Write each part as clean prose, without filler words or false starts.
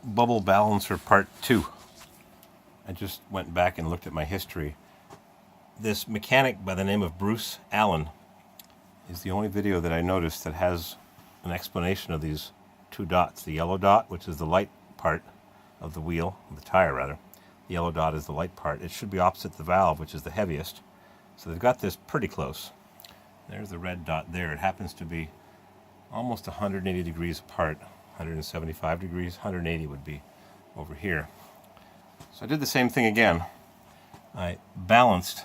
Bubble Balancer Part 2. I just went back and looked at my history. This mechanic by the name of Bruce Allen is the only video that I noticed that has an explanation of these two dots. The yellow dot, which is the light part of the wheel, the tire rather. The yellow dot is the light part. It should be opposite the valve, which is the heaviest. So they've got this pretty close. There's the red dot there. It happens to be almost 180 degrees apart. 175 degrees, 180 would be over here. So I did the same thing again. I balanced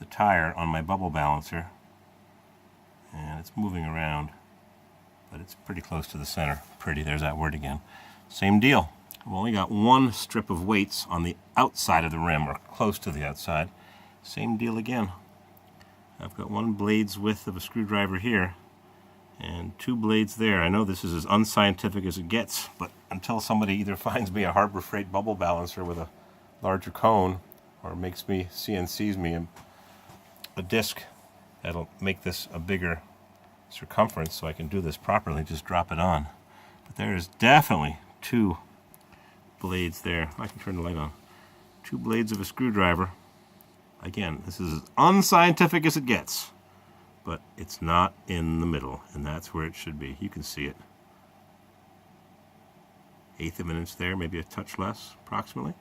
the tire on my bubble balancer, and it's moving around, but it's pretty close to the center. Pretty, there's that word again. Same deal. I've only got one strip of weights on the outside of the rim, or close to the outside. Same deal again. I've got one blade's width of a screwdriver here, and two blades there. I know this is as unscientific as it gets, but until somebody either finds me a Harbor Freight bubble balancer with a larger cone, or makes me, CNCs me a disc that'll make this a bigger circumference so I can do this properly, just drop it on. But there is definitely two blades there. I can turn the light on. Two blades of a screwdriver. Again, this is as unscientific as it gets, but it's not in the middle, and that's where it should be. You can see it. 1/8 of an inch there, maybe a touch less, approximately.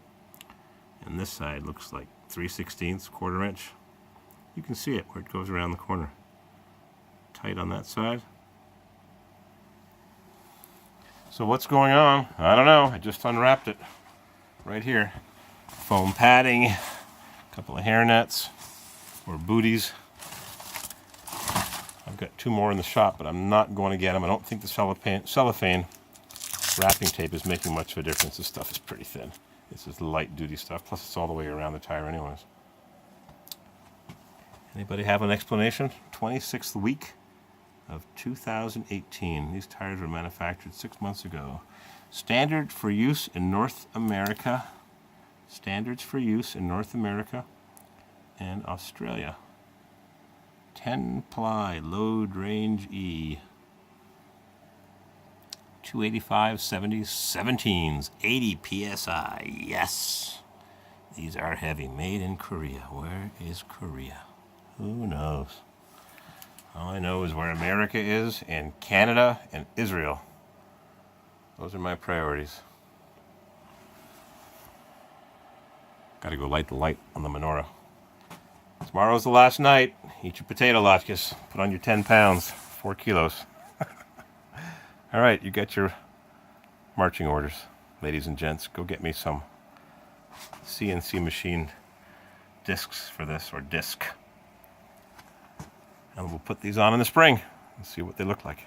And this side looks like 3/16, 1/4 inch. You can see it where it goes around the corner. Tight on that side. So what's going on? I don't know. I just unwrapped it right here. Foam padding, a couple of hair nets or booties. I've got two more in the shop, but I'm not going to get them. I don't think the cellophane wrapping tape is making much of a difference. This stuff is pretty thin. This is light duty stuff, plus it's all the way around the tire anyways. Anybody have an explanation? 26th week of 2018. These tires were manufactured 6 months ago. Standard for use in North America. Standards for use in North America and Australia. 10-ply load range E. 285 70s 17s, 80 psi. Yes, these are heavy. Made in Korea. Where is Korea? Who knows? All I know is where America is, and Canada and Israel. Those are my priorities. Got to go light the light on the menorah. Tomorrow's the last night. Eat your potato latkes. Put on your 10 pounds, 4 kilos. All right, you get your marching orders, ladies and gents. Go get me some CNC machine discs for this, or disc. And we'll put these on in the spring and see what they look like.